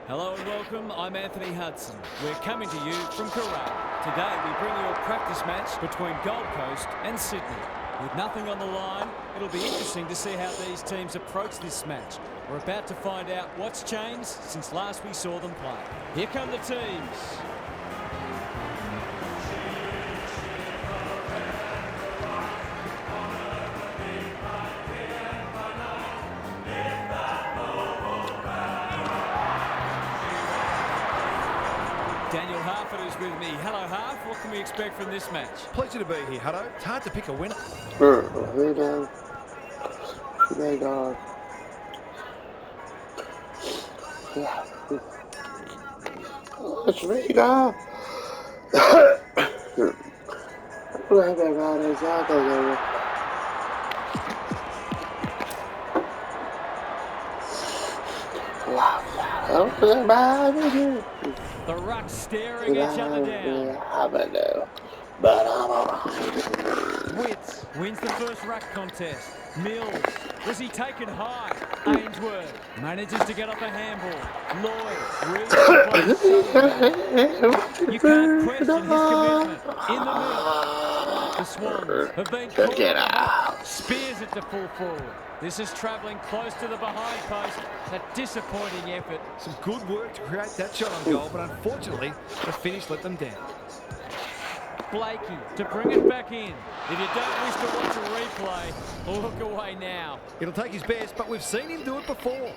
Hello and welcome, I'm Anthony Hudson. We're coming to you from Karrat. Today we bring you a practice match between Gold Coast and Sydney. With nothing on the line, it'll be interesting to see how these teams approach this match. We're about to find out what's changed since last we saw them play. Here come the teams. Daniel Harford is with me. Hello, Harf. What can we expect from this match? Pleasure to be here, Hutto. It's hard to pick a winner. The Rucks staring each other down. Witts wins the first ruck contest. Mills, was he taken high? Ainsworth manages to get off a handball. Lloyd reads the play. You can't question his commitment. In the middle, the Swans have been caught. Spears it to full forward. This is travelling close to the behind post. A disappointing effort. Some good work to create that shot on goal, but unfortunately, the finish let them down. Blakey to bring it back in. If you don't wish to watch a replay, look away now. It'll take his best, but we've seen him do it before.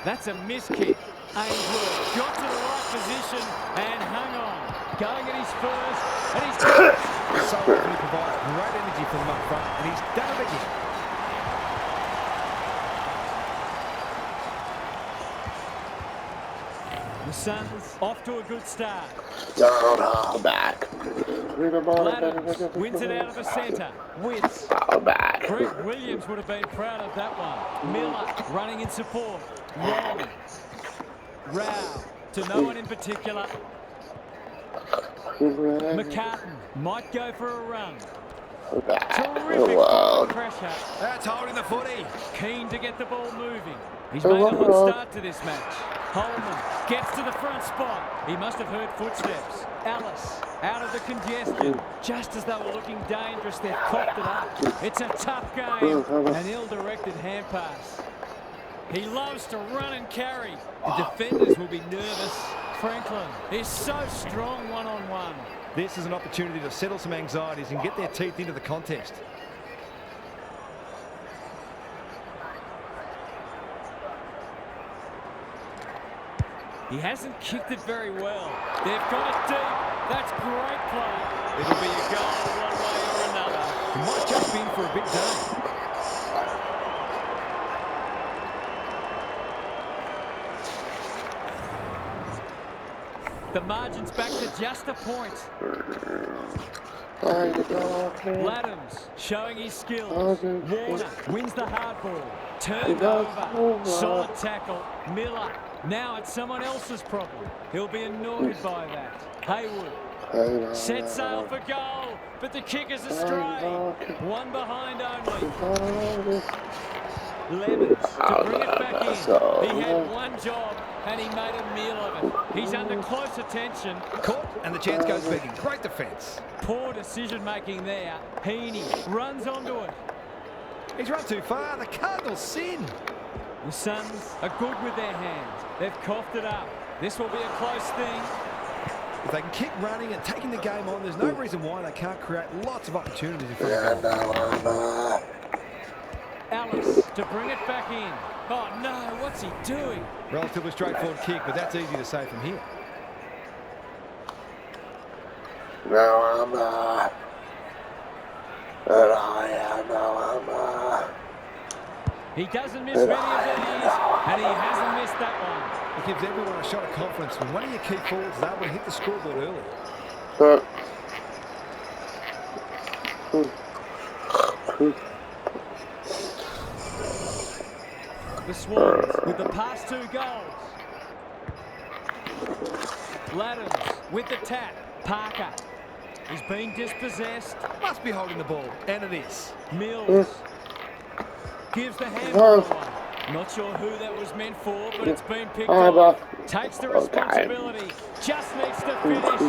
That's a miss kick. Ainsworth got to the right position and hung on. Going at his first, and he's got it. So often he provides great energy for them up front, and he's done it again. The Suns off to a good start. Back. Laddams wins it out of the centre. Witts. Back. Brett Williams would have been proud of that one. Miller running in support. Long. Rao to no one in particular. McCartan might go for a run. Terrific pressure. That's holding the footy. Keen to get the ball moving. He's made a hot start to this match. Holman gets to the front spot. He must have heard footsteps. Ellis out of the congestion. Just as they were looking dangerous, they've cocked it up. It's a tough game. An ill-directed hand pass. He loves to run and carry. The defenders will be nervous. Franklin is so strong one-on-one. This is an opportunity to settle some anxieties and get their teeth into the contest. He hasn't kicked it very well. They've got it deep. That's great play. It'll be a goal one way or another. He might just be in for a big day. The margin's back to just a point. Laddams showing his skills. Warner wins the hard ball. Turned over. Solid tackle. Miller. Now it's someone else's problem. He'll be annoyed by that. Haywood. Set sail for goal. But the kick is astray. One behind only. Lemons to bring it back in. He had one job and he made a meal of it. He's under close attention. Caught and the chance goes begging. Great defence. Poor decision making there. Heaney runs onto it. He's run too far. The Cardinals sin. The Suns are good with their hands. They've coughed it up. This will be a close thing. If they can keep running and taking the game on, there's no reason why they can't create lots of opportunities in front of goal. Ellis to bring it back in. Oh no, what's he doing? Relatively straightforward kick, but that's easy to say from here. No, I'm not. And I am, no, I'm not. He doesn't miss many of these, and he hasn't missed that one. It gives everyone a shot of confidence when one of your key forwards is able to hit the scoreboard early. The Swans with the past two goals. Laddams with the tap. Parker. He's been dispossessed. Must be holding the ball, and it is. Mills. Gives the handball away. Not sure who that was meant for, but it's been picked up. Takes the responsibility. Just needs to finish.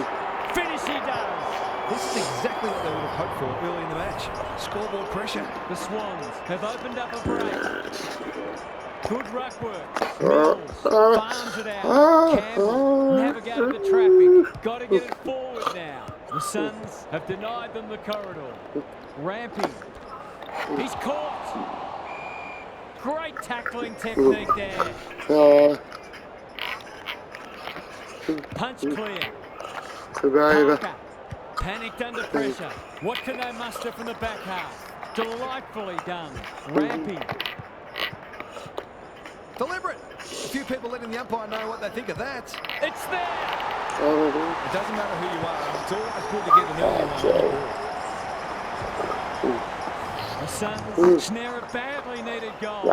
Finish he does. This is exactly what they would have hoped for early in the match. Scoreboard pressure. The Swans have opened up a break. Good ruck work. Mills farms it out. Campbell navigated the traffic. Got to get it forward now. The Suns have denied them the corridor. Ramping. He's caught. Great tackling technique there. Punch clear. Parker panicked under pressure. What can they muster from the back half? Delightfully done. Ramping. Deliberate. A few people letting the umpire know what they think of that. It's there. It doesn't matter who you are. It's always good to get an early one. The Suns snare a badly needed goal.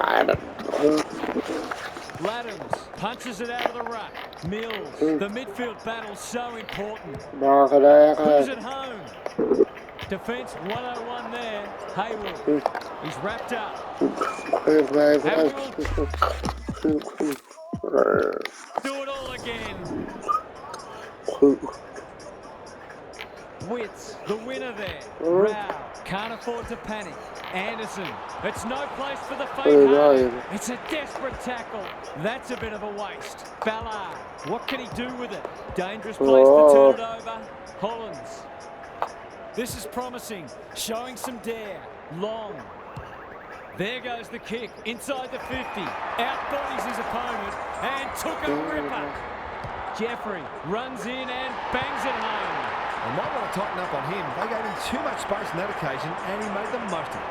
Laddams punches it out of the ruck. Mills. The midfield battle's so important. Who's at home? Defence 101 there. Hayward. He's wrapped up. Do it all again. Witts, the winner there. Rao can't afford to panic. Anderson, it's no place for the faint-hearted. It's a desperate tackle. That's a bit of a waste. Ballard, what can he do with it? Dangerous place to turn it over. Hollins. This is promising, showing some dare. Long. There goes the kick, inside the 50. Outbodies his opponent and took a ripper. Jeffrey runs in and bangs it home. They might want to tighten up on him. They gave him too much space on that occasion, and he made the most of it.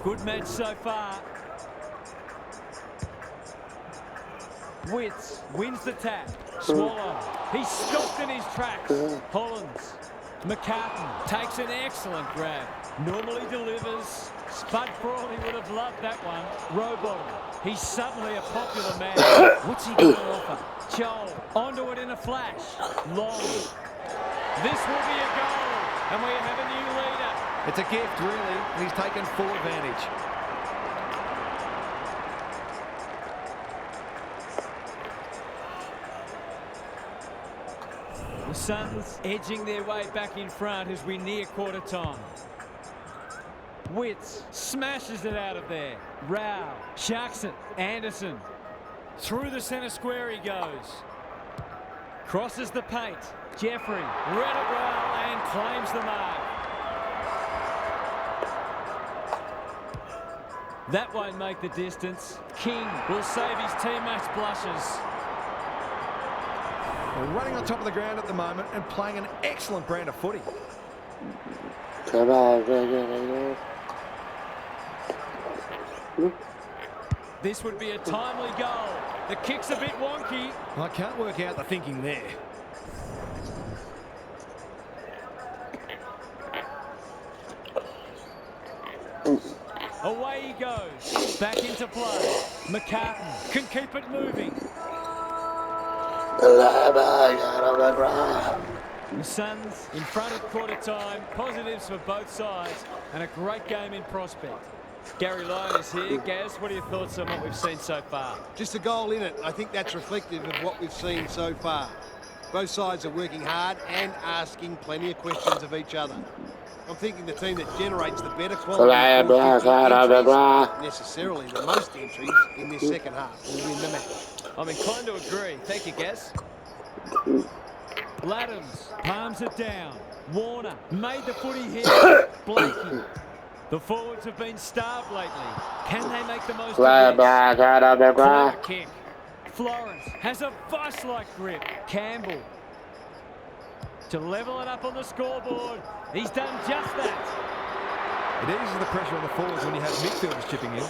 Good match so far. Witts wins the tap. Swallow. He's stopped in his tracks. Hollins. McCartan takes an excellent grab. Normally delivers. Spud Frawley would have loved that one. Rowbottom. He's suddenly a popular man. What's he going to offer? Joel. Onto it in a flash. Long. This will be a goal. And we have a new leader. It's a gift, really, and he's taken full advantage. The Suns edging their way back in front as we near quarter time. Witts smashes it out of there. Rao sharks it. Anderson. Through the centre square he goes. Crosses the paint. Jeffrey read it well and claims the mark. That won't make the distance. King will save his teammates' blushes. They're running on top of the ground at the moment and playing an excellent brand of footy. This would be a timely goal. The kick's a bit wonky. I can't work out the thinking there. Away he goes. Back into play. McCartan can keep it moving. The Suns in front at quarter time. Positives for both sides and a great game in prospect. Gary Lyon is here. Gaz, what are your thoughts on what we've seen so far? Just a goal in it. I think that's reflective of what we've seen so far. Both sides are working hard and asking plenty of questions of each other. I'm thinking the team that generates the better quality entries, necessarily the most entries in this second half, will win the match. I'm inclined to agree. Thank you, Gaz. Laddams palms it down. Warner made the footy hit. Blakey. The forwards have been starved lately. Can they make the most of this? Corner kick. Florence has a vice-like grip. Campbell to level it up on the scoreboard. He's done just that. It eases the pressure on the forwards when you have midfielders chipping in.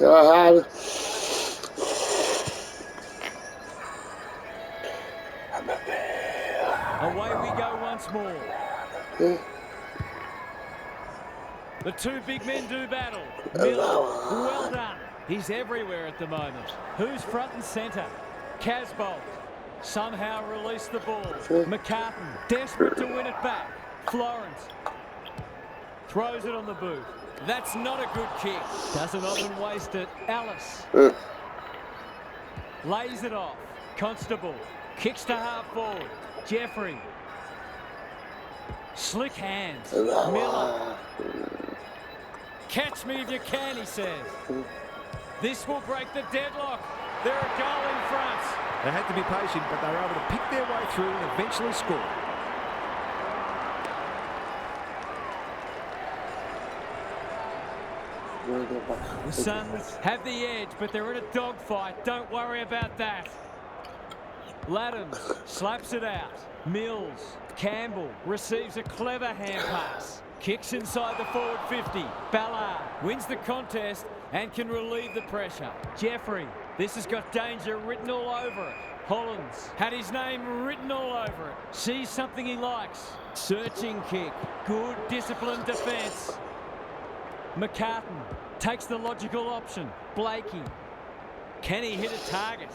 Away we go once more. The two big men do battle. Miller, well done. He's everywhere at the moment. Who's front and centre? Casbolt somehow released the ball. McCartan, desperate to win it back. Florence throws it on the boot. That's not a good kick. Doesn't often waste it. Ellis lays it off. Constable kicks to half forward. Jeffrey. Slick hands. Miller. Catch me if you can, he says. This will break the deadlock. They're a goal in front. They had to be patient, but they were able to pick their way through and eventually score. The Suns have the edge, but they're in a dogfight. Don't worry about that. Laddams slaps it out. Mills. Campbell receives a clever hand pass. Kicks inside the forward 50. Ballard wins the contest and can relieve the pressure. Jeffrey, this has got danger written all over it. Hollins had his name written all over it. Sees something he likes. Searching kick. Good disciplined defence. McCartan takes the logical option. Blakey. Can he hit a target?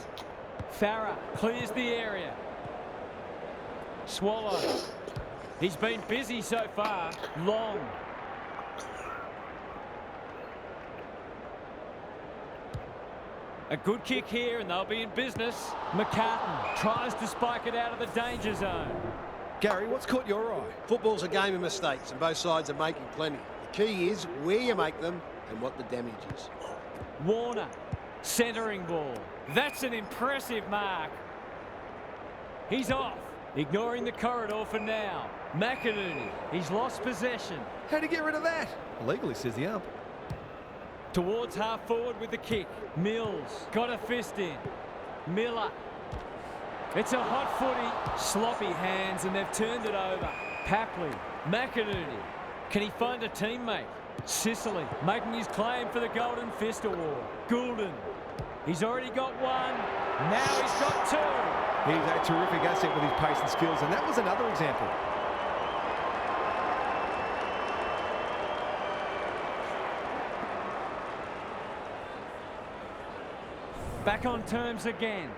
Farah clears the area. Swallow. He's been busy so far. Long. A good kick here and they'll be in business. McCartan tries to spike it out of the danger zone. Gary, what's caught your eye? Football's a game of mistakes and both sides are making plenty. The key is where you make them and what the damage is. Warner. Centering ball. That's an impressive mark. He's off. Ignoring the corridor for now. McInerney, he's lost possession. How to get rid of that? Illegally, says the ump. Towards half forward with the kick. Mills got a fist in. Miller. It's a hot footy. Sloppy hands and they've turned it over. Papley. McInerney. Can he find a teammate? Sicily making his claim for the Golden Fist Award. Goulden. He's already got one. Now he's got two. He's a terrific asset with his pace and skills, and that was another example. Back on terms again.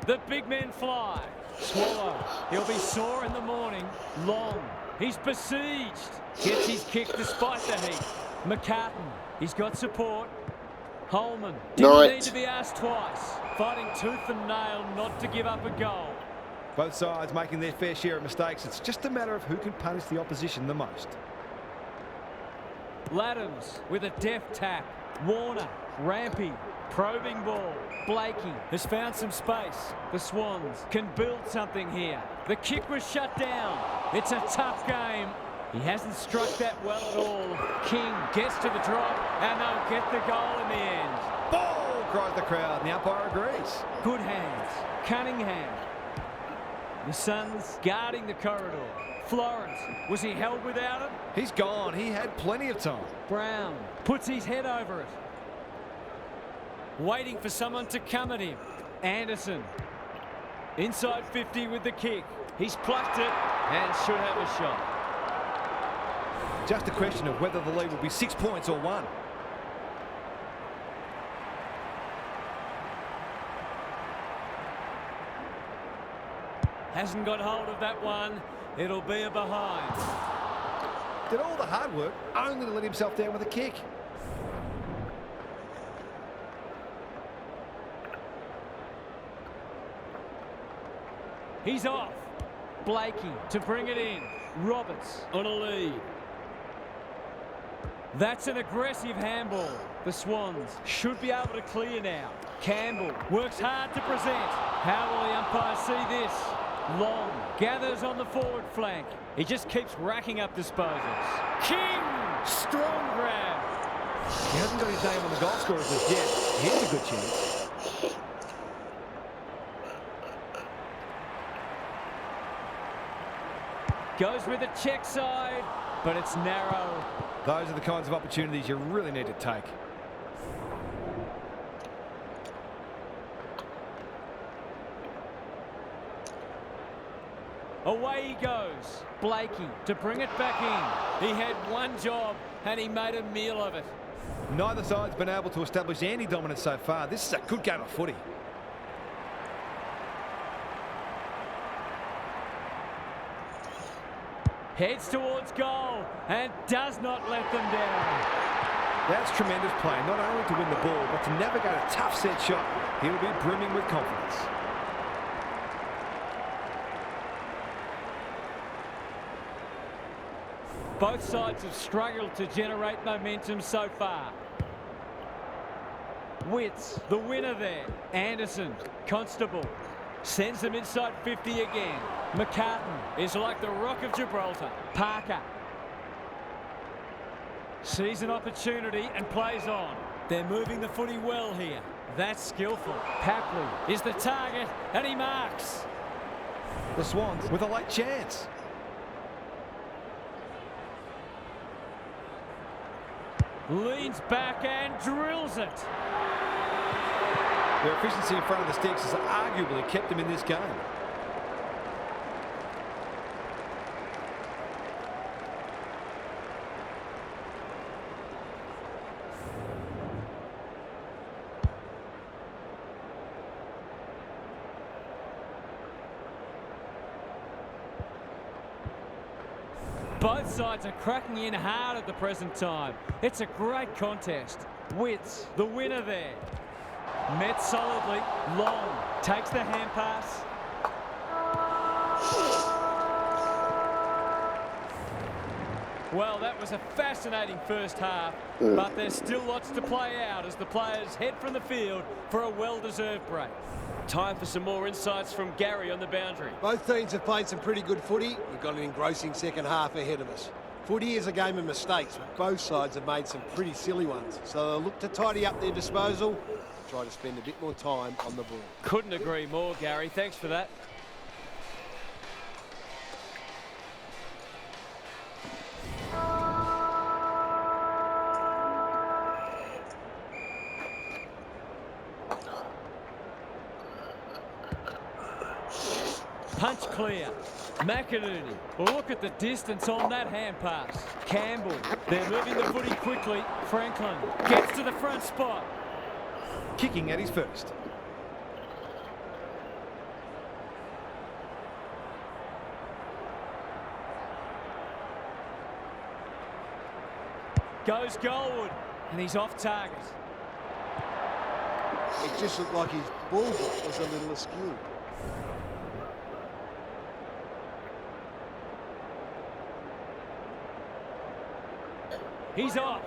The big men fly. Swallow. He'll be sore in the morning. Long. He's besieged. Gets his kick despite the heat. McCartan. He's got support. Holman. Didn't need to be asked twice. Fighting tooth and nail not to give up a goal. Both sides making their fair share of mistakes. It's just a matter of who can punish the opposition the most. Laddams with a deft tap. Warner. Rampy. Probing ball. Blakey has found some space. The Swans can build something here. The kick was shut down. It's a tough game. He hasn't struck that well at all. King gets to the drop and they'll get the goal in the end. Ball, cries the crowd, and the umpire agrees. Good hands. Cunningham. The Suns guarding the corridor. Florence, was he held without it? He's gone. He had plenty of time. Brown puts his head over it. Waiting for someone to come at him. Anderson. Inside 50 with the kick. He's plucked it and should have a shot. Just a question of whether the lead will be 6 points or 1. Hasn't got hold of that one. It'll be a behind. Did all the hard work only to let himself down with a kick. He's off. Blakey to bring it in. Roberts on a lead. That's an aggressive handball. The Swans should be able to clear now. Campbell works hard to present. How will the umpire see this? Long gathers on the forward flank. He just keeps racking up disposals. King! Strong grab. He hasn't got his name on the goal scorers just yet. Here's a good chance. Goes with a check side, but it's narrow. Those are the kinds of opportunities you really need to take. Away he goes. Blakey to bring it back in. He had one job and he made a meal of it. Neither side's been able to establish any dominance so far. This is a good game of footy. Heads towards goal and does not let them down. That's tremendous play, not only to win the ball, but to navigate a tough set shot. He'll be brimming with confidence. Both sides have struggled to generate momentum so far. Witts, the winner there. Anderson, Constable. Sends them inside 50 again. McCartan is like the Rock of Gibraltar. Parker. Sees an opportunity and plays on. They're moving the footy well here. That's skillful. Papley is the target and he marks. The Swans with a late chance. Leans back and drills it. Their efficiency in front of the sticks has arguably kept them in this game. Both sides are cracking in hard at the present time. It's a great contest. Witts, the winner there. Met solidly. Long takes the hand pass. Well, that was a fascinating first half, but there's still lots to play out as the players head from the field for a well-deserved break. Time for some more insights from Gary on the boundary. Both teams have played some pretty good footy. We've got an engrossing second half ahead of us. Footy is a game of mistakes, but both sides have made some pretty silly ones. So they'll look to tidy up their disposal, try to spend a bit more time on the ball. Couldn't agree more, Gary. Thanks for that. Punch clear. McInerney. Look at the distance on that hand pass. Campbell. They're moving the footy quickly. Franklin gets to the front spot. Kicking at his first. Goes goalward. And he's off target. It just looked like his ball was a little askew. He's off.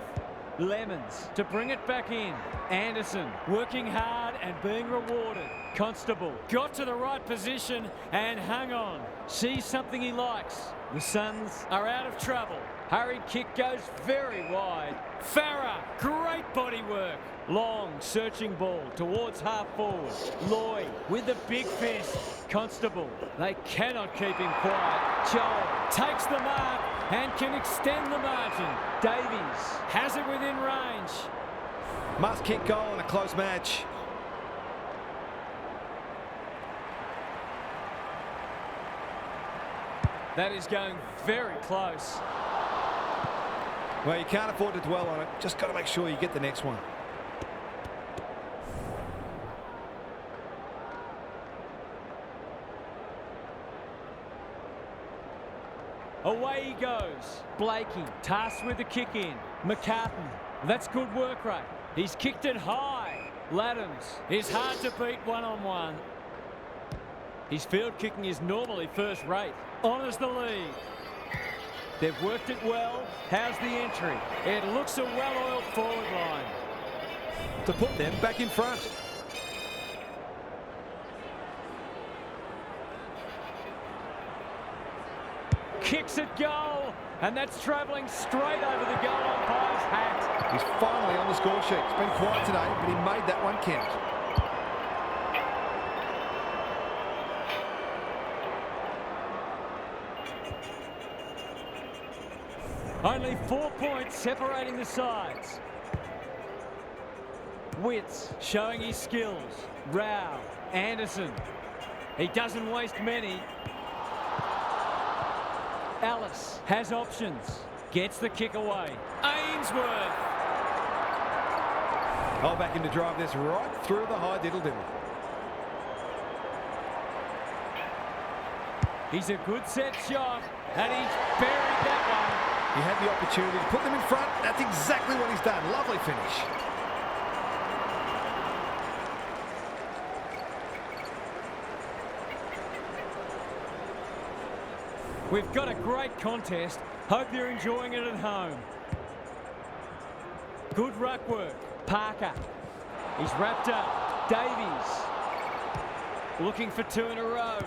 Lemons to bring it back in. Anderson working hard and being rewarded. Constable got to the right position and hung on. Sees something he likes. The Suns are out of trouble. Hurried kick goes very wide. Farah, great body work. Long searching ball towards half forward. Lloyd with the big fist. Constable, they cannot keep him quiet. Joel takes the mark and can extend the margin. Davies has it within range. Must kick goal in a close match. That is going very close. Well, you can't afford to dwell on it. Just got to make sure you get the next one. Away he goes. Blakey tasked with the kick in. McCartan, that's good work rate. He's kicked it high. Laddams is hard to beat one-on-one. His field kicking is normally first rate. Honours the lead. They've worked it well. How's the entry? It looks a well-oiled forward line. To put them back in front. Kicks at goal, and that's travelling straight over the goal umpire's hat. He's finally on the score sheet. It's been quiet today, but he made that one count. Only 4 points separating the sides. Witts showing his skills. Rao, Anderson. He doesn't waste many. Ellis has options. Gets the kick away. Ainsworth. Oh, back in to drive this right through the high diddle-diddle. He's a good set shot, and he's buried that one. He had the opportunity to put them in front. That's exactly what he's done. Lovely finish. We've got a great contest. Hope you're enjoying it at home. Good ruck work. Parker. He's wrapped up. Davies. Looking for 2 in a row.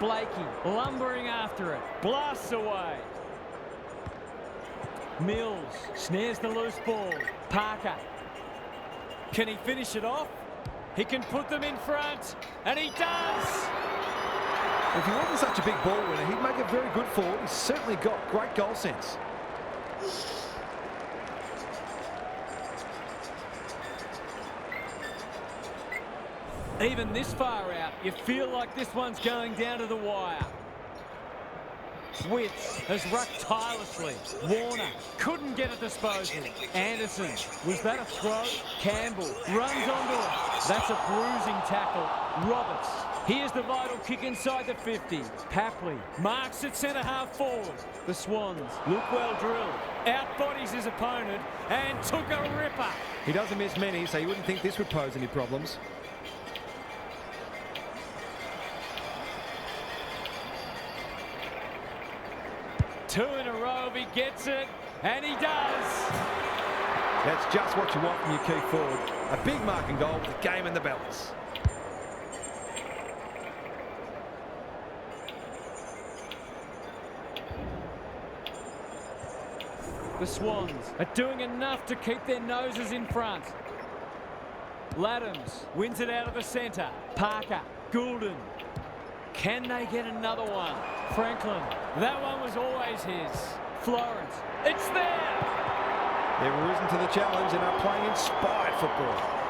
Blakey lumbering after it. Blasts away. Mills snares the loose ball. Parker. Can he finish it off? He can put them in front. And he does! If he wasn't such a big ball winner, he'd make a very good forward. He's certainly got great goal sense. Even this far out, you feel like this one's going down to the wire. Witts has rucked tirelessly. Warner couldn't get a disposal. Anderson, was that a throw? Campbell runs onto it. That's a bruising tackle. Roberts, here's the vital kick inside the 50. Papley marks at centre-half forward. The Swans look well drilled. Outbodies his opponent and took a ripper. He doesn't miss many, so you wouldn't think this would pose any problems. Two in a row if he gets it, and he does. That's just what you want from your key forward. A big marking goal with the game in the balance. The Swans are doing enough to keep their noses in front. Laddams wins it out of the centre. Parker, Goulden. Can they get another one? Franklin, that one was always his. Florence, it's there! They've risen to the challenge and are playing inspired football.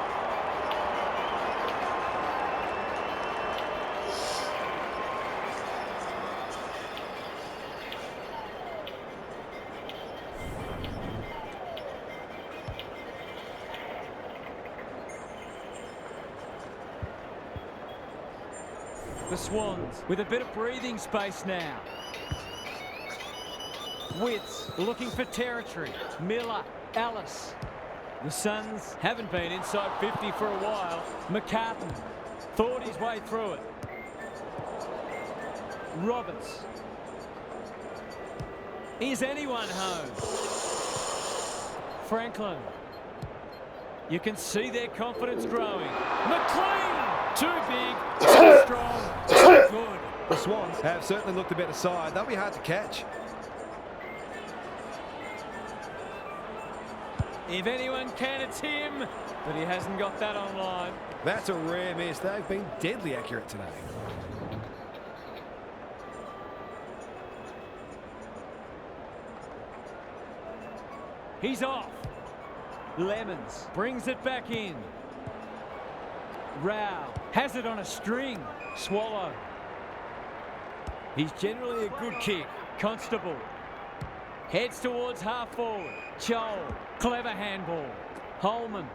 The Swans with a bit of breathing space now. Witts looking for territory. Miller, Ellis. The Suns haven't been inside 50 for a while. McCartan thought his way through it. Roberts. Is anyone home? Franklin. You can see their confidence growing. McLean! Too big, too strong, too good. The Swans have certainly looked the better side. They'll be hard to catch. If anyone can, it's him, but he hasn't got that online. That's a rare miss. They've been deadly accurate today. He's off. Lemons brings it back in. Rao has it on a string. Swallow. He's generally a good kick. Constable heads towards half forward. Chol, clever handball. Holman.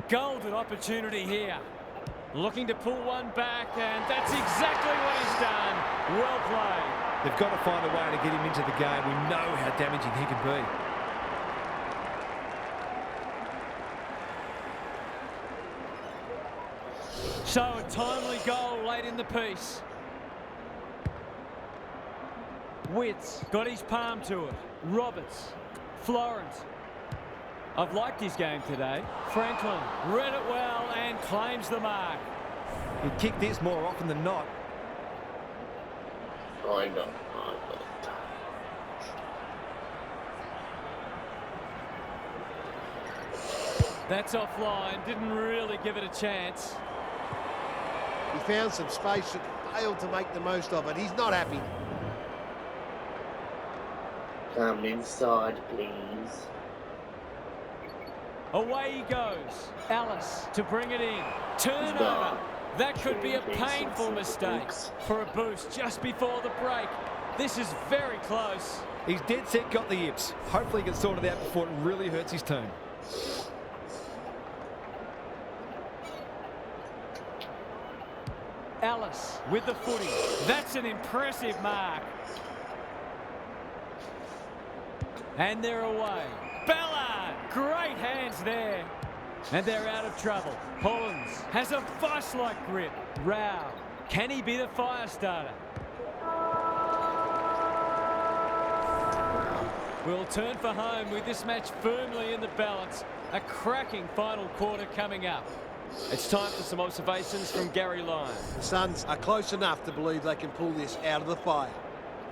Golden opportunity here. Looking to pull one back, and that's exactly what he's done. Well played. They've got to find a way to get him into the game. We know how damaging he can be. So a timely goal late in the piece. Witts got his palm to it. Roberts. Florence. I've liked his game today. Franklin read it well and claims the mark. He'd kick this more often than not. I know. That's offline. Didn't really give it a chance. He found some space and failed to make the most of it. He's not happy. Come inside, please. Away he goes. Alice to bring it in. Turnover. That could be a painful mistake for a boost just before the break. This is very close. He's dead set, got the yips. Hopefully he can sort it out before it really hurts his team. Alice with the footy. That's an impressive mark. And they're away. Ballard, great hands there. And they're out of trouble. Hollins has a vice-like grip. Rao, can he be the fire starter? We'll turn for home with this match firmly in the balance. A cracking final quarter coming up. It's time for some observations from Gary Lyon. The Suns are close enough to believe they can pull this out of the fire.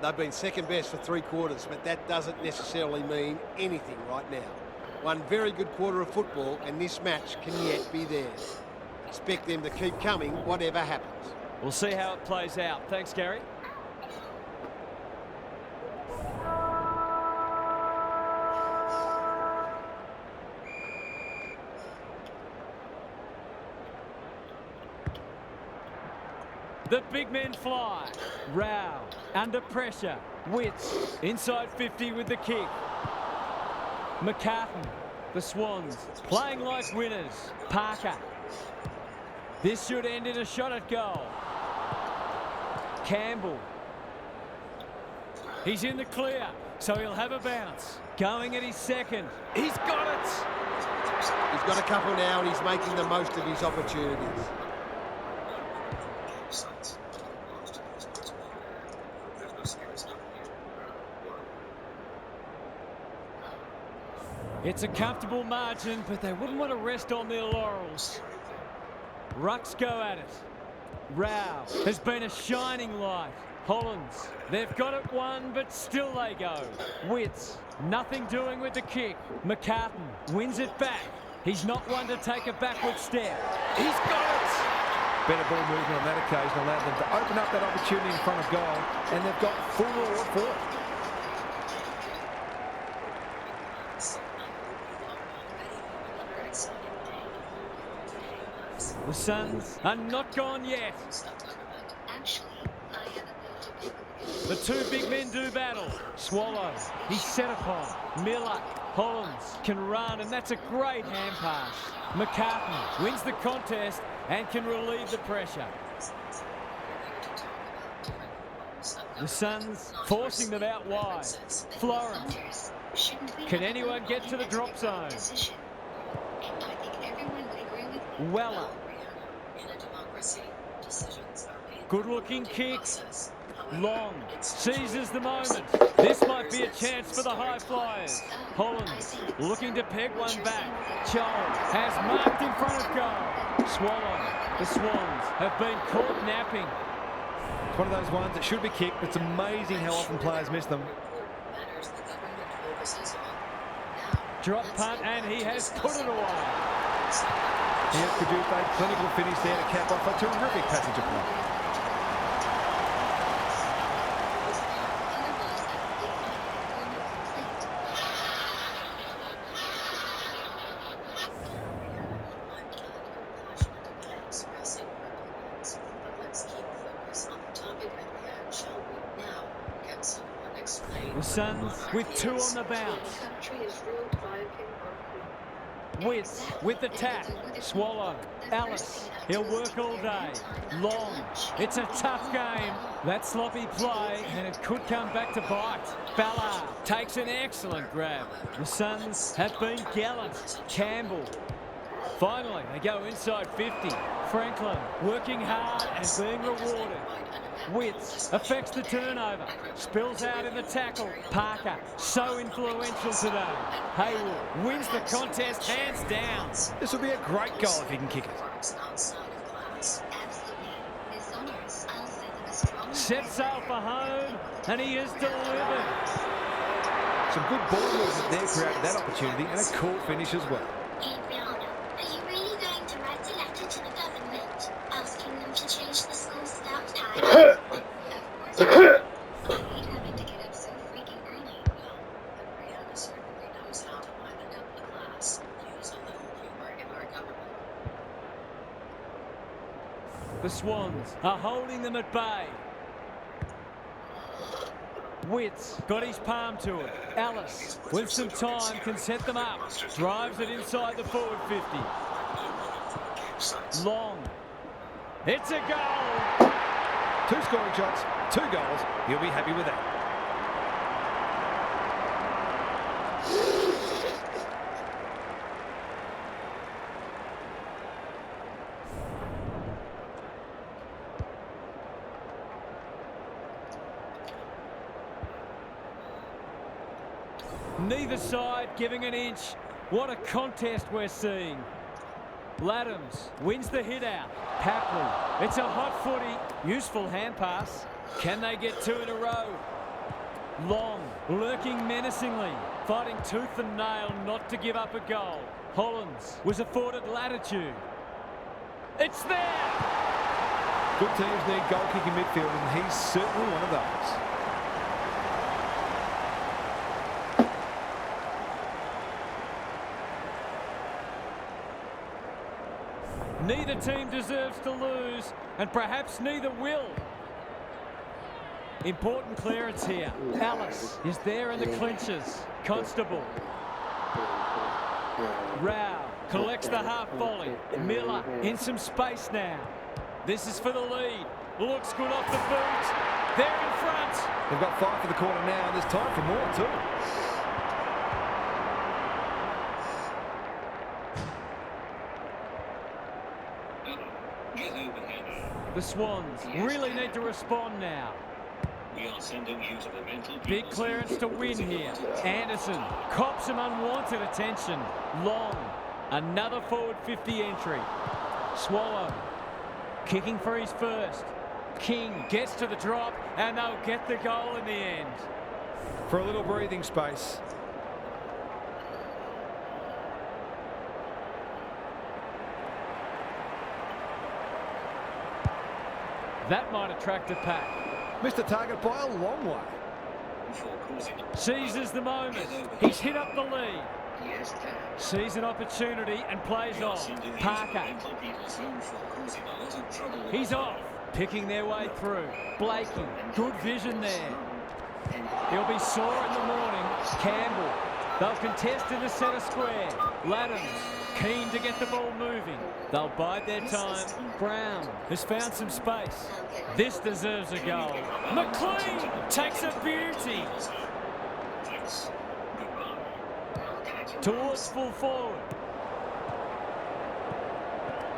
They've been second best for 3 quarters, but that doesn't necessarily mean anything right now. One very good quarter of football, and this match can yet be theirs. Expect them to keep coming, whatever happens. We'll see how it plays out. Thanks, Gary. The big men fly. Rao under pressure. Witts inside 50 with the kick. McCartan, the Swans, playing like winners. Parker. This should end in a shot at goal. Campbell. He's in the clear, so he'll have a bounce. Going at his second. He's got it. He's got a couple now, and he's making the most of his opportunities. It's a comfortable margin, but they wouldn't want to rest on their laurels. Rucks go at it. Rao has been a shining light. Hollins, they've got it won, but still they go. Witts, nothing doing with the kick. McCartan wins it back. He's not one to take a backward step. He's got it! Better ball movement on that occasion allowed them to open up that opportunity in front of goal, and they've got full reward for it. The Suns are not gone yet. The two big men do battle. Swallow, he's set upon. Miller, Hollins can run, and that's a great hand pass. McCartan wins the contest and can relieve the pressure. The Suns forcing them out wide. Florence. Can anyone get to the drop zone? Weller. Good-looking kick. Long seizes the moment. This might be a chance for the high flyers. Hollins looking to peg one back. Chol has marked in front of goal. Swallow. The Swans have been caught napping. It's one of those ones that should be kicked, but it's amazing how often players miss them. Drop punt, and he has put it away. He has produced a clinical finish there to cap off a terrific passage of play. The Suns with 2 on the bounce. With the tap. Swallow. Alice. He'll work all day. Long. It's a tough game. That sloppy play, and it could come back to bite. Ballard takes an excellent grab. The Suns have been gallant. Campbell. Finally, they go inside 50. Franklin working hard and being rewarded. Witts affects the turnover. Spills out in the tackle. Parker, so influential today. Hayward wins the contest hands down. This will be a great goal if he can kick it. Set sail for home, and he is delivered. Some good ball movement there created that opportunity, and a cool finish as well. Hey, Brianna, are you really going to write a letter to the government asking them to change the school start time? Of course. Are you having to get up so freaking early? holding them at bay. Witts got his palm to it. Ellis, with some time, can set them up. Drives it inside the forward 50. Long. It's a goal. 2 scoring shots, 2 goals. He'll be happy with that. Neither side giving an inch. What a contest we're seeing. Laddams wins the hit out. Papley, it's a hot footy. Useful hand pass. Can they get 2 in a row? Long, lurking menacingly. Fighting tooth and nail not to give up a goal. Hollands was afforded latitude. It's there! Good teams need goal-kicking midfield, and he's certainly one of those. Neither team deserves to lose, and perhaps neither will. Important clearance here. Ellis is there in the clinches. Constable. Rao collects the half volley. Miller in some space now. This is for the lead. Looks good off the boot. They're in front. They've got 5 for the corner now, and there's time for more too. The Swans really need to respond now. We are sending you to the mental. Big clearance to win here. Anderson cops some unwanted attention. Long, another forward 50 entry. Swallow, kicking for his first. King gets to the drop, and they'll get the goal in the end. For a little breathing space. That might attract a pack. Missed the target by a long way. Seizes the moment. He's hit up the lead. Sees an opportunity and plays on. Parker. He's off. Picking their way through. Blakey. Good vision there. He'll be sore in the morning. Campbell. They'll contest in the centre square. Laddams. Keen to get the ball moving. They'll bide their time. Brown has found some space. This deserves a goal. McLean takes a beauty. Towards full forward.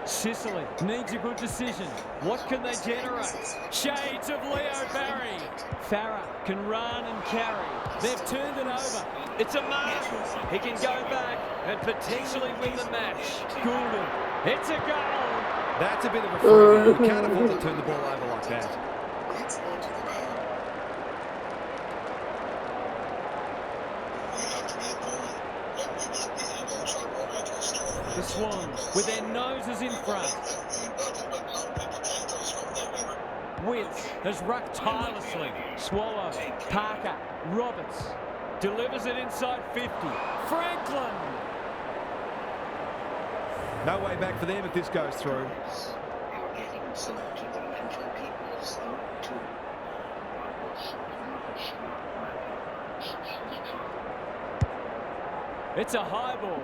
Sicily needs a good decision. What can they generate? Shades of Leo Barry. Farah can run and carry. They've turned it over. It's a mark. He can go back and potentially win the match. Goulden. It's a goal. That's a bit of a free. You can't afford to turn the ball over like that. The Swans with their noses in front. Witts has rucked tirelessly. Swallow, Parker, Roberts. Delivers it inside 50. Franklin. No way back for them if this goes through. It's a high ball.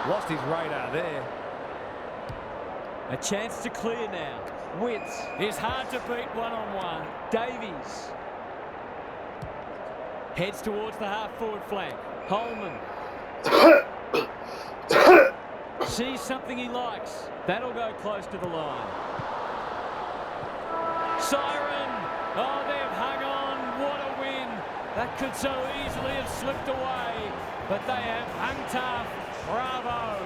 Lost his radar there. A chance to clear now. Witts is hard to beat one-on-one. Davies heads towards the half-forward flank. Holman sees something he likes. That'll go close to the line. Siren! Oh, they've hung on. What a win. That could so easily have slipped away, but they have hung tough. Bravo!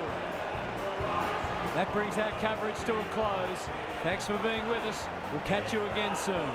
That brings our coverage to a close. Thanks for being with us. We'll catch you again soon.